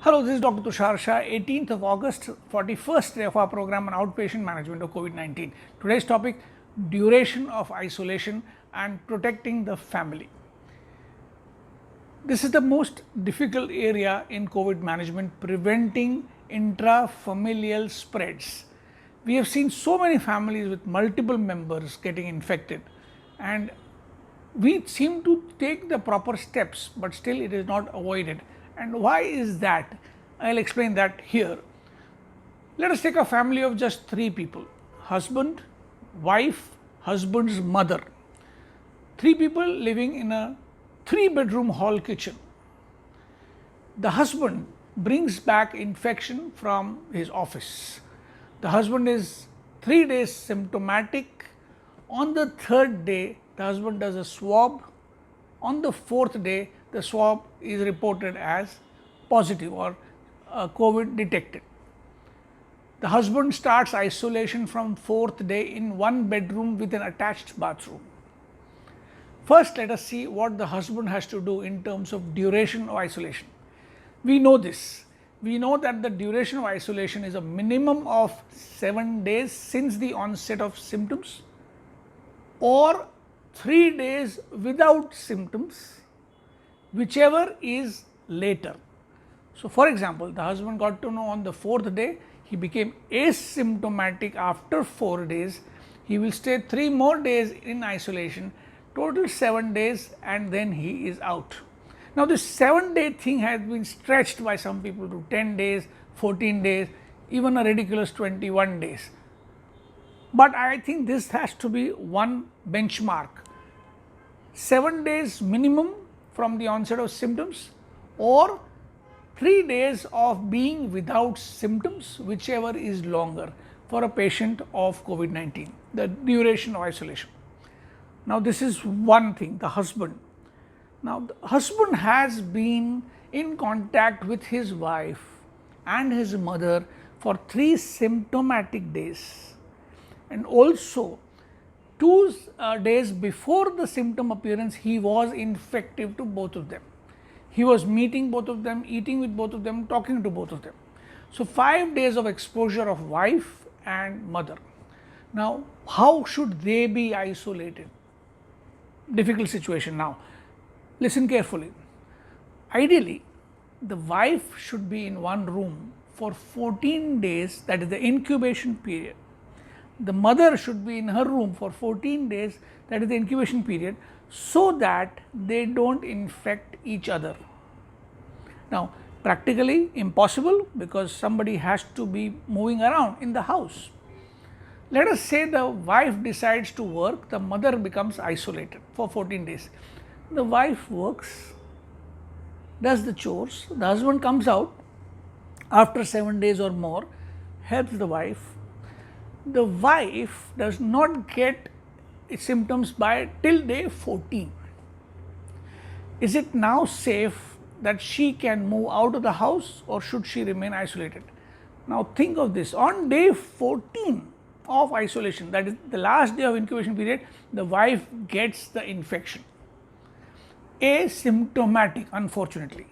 Hello, this is Dr. Tushar Shah, 18th of August, 41st day of our program on outpatient management of COVID-19. Today's topic, duration of isolation and protecting the family. This is the most difficult area in COVID management, preventing intrafamilial spreads. We have seen so many families with multiple members getting infected, and we seem to take the proper steps, but still it is not avoided. And why is that? I will explain that here. Let us take a family of just 3 people: husband, wife, husband's mother. 3 people living in a 3-bedroom hall kitchen. The husband brings back infection from his office. The husband is 3 days symptomatic. On the 3rd day, the husband does a swab. On the 4th day, the swab is reported as positive or COVID detected. The husband starts isolation from 4th day in 1 bedroom with an attached bathroom. First, let us see what the husband has to do in terms of duration of isolation. We know this. We know that the duration of isolation is a minimum of 7 days since the onset of symptoms, or 3 days without symptoms, whichever is later. So, for example, the husband got to know on the 4th day, he became asymptomatic after 4 days. He will stay 3 more days in isolation, total 7 days, and then he is out. Now, this 7-day thing has been stretched by some people to 10 days, 14 days, even a ridiculous 21 days. But I think this has to be one benchmark: 7 days minimum from the onset of symptoms, or 3 days of being without symptoms, whichever is longer for a patient of COVID-19, the duration of isolation. Now, this is one thing, the husband. Now, the husband has been in contact with his wife and his mother for 3 symptomatic days, and also 2 days before the symptom appearance, he was infective to both of them. He was meeting both of them, eating with both of them, talking to both of them. So, 5 days of exposure of wife and mother. Now, how should they be isolated? Difficult situation. Now, listen carefully. Ideally, the wife should be in one room for 14 days, that is the incubation period. The mother should be in her room for 14 days, that is the incubation period, so that they don't infect each other. Now, practically impossible, because somebody has to be moving around in the house. Let us say the wife decides to work, the mother becomes isolated for 14 days. The wife works, does the chores, the husband comes out after 7 days or more, helps the wife. The wife does not get symptoms by till day 14. Is it now safe that she can move out of the house, or should she remain isolated? Now, think of this: on day 14 of isolation, that is the last day of incubation period, the wife gets the infection. Asymptomatic, unfortunately.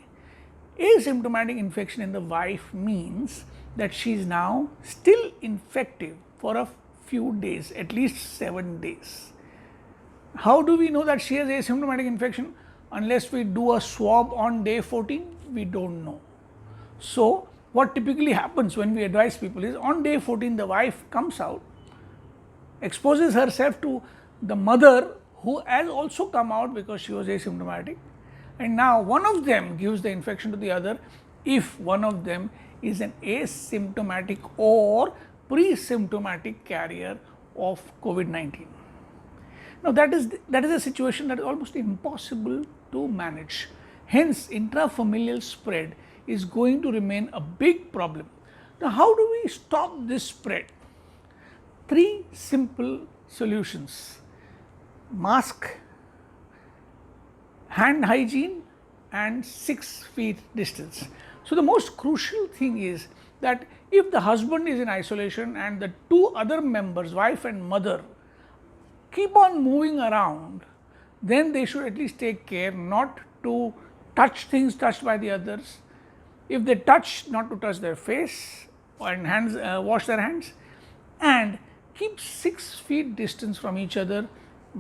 Asymptomatic infection in the wife means that she is now still infective for a few days, at least 7 days. How do we know that she has asymptomatic infection? Unless we do a swab on day 14, we don't know. So, what typically happens when we advise people is, on day 14 the wife comes out, exposes herself to the mother, who has also come out because she was asymptomatic, and now one of them gives the infection to the other if one of them is an asymptomatic or pre-symptomatic carrier of COVID-19. Now, that is a situation that is almost impossible to manage. Hence, intrafamilial spread is going to remain a big problem. Now, how do we stop this spread? 3 simple solutions: mask, hand hygiene, and 6 feet distance. So, the most crucial thing is that if the husband is in isolation and the 2 other members, wife and mother, keep on moving around, then they should at least take care not to touch things touched by the others. If they touch, not to touch their face and hands, wash their hands, and keep 6 feet distance from each other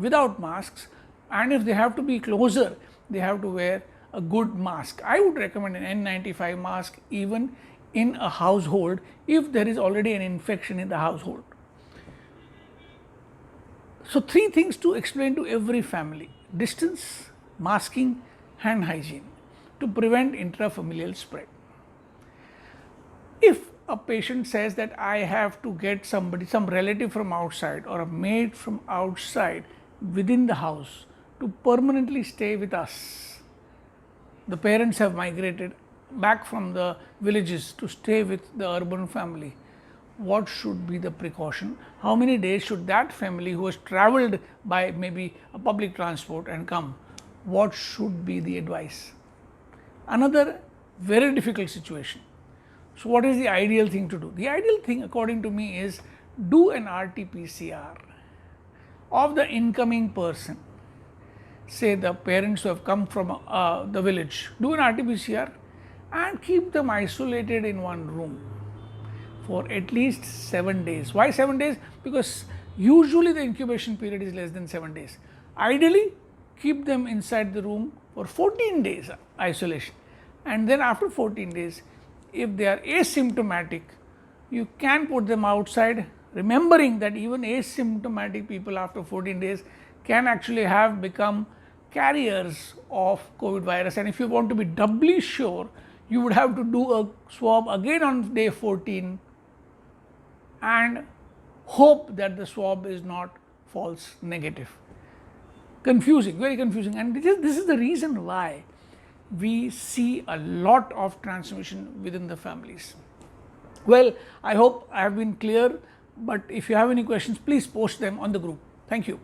without masks, and if they have to be closer, they have to wear a good mask. I would recommend an N95 mask even in a household if there is already an infection in the household. So, 3 things to explain to every family: distance, masking, hand hygiene to prevent intrafamilial spread. If a patient says that I have to get somebody, some relative from outside or a maid from outside within the house to permanently stay with us, the parents have migrated back from the villages to stay with the urban family, what should be the precaution? How many days should that family who has travelled by maybe a public transport and come, what should be the advice? Another very difficult situation. So, what is the ideal thing to do? The ideal thing according to me is do an RT-PCR of the incoming person. Say the parents who have come from the village, do an RT-PCR and keep them isolated in one room for at least 7 days. Why 7 days? Because usually the incubation period is less than 7 days. Ideally, keep them inside the room for 14 days isolation, and then after 14 days, if they are asymptomatic, you can put them outside, remembering that even asymptomatic people after 14 days can actually have become carriers of COVID virus, and if you want to be doubly sure, you would have to do a swab again on day 14 and hope that the swab is not false negative. Confusing, very confusing, and this is the reason why we see a lot of transmission within the families. Well, I hope I have been clear, but if you have any questions, please post them on the group. Thank you.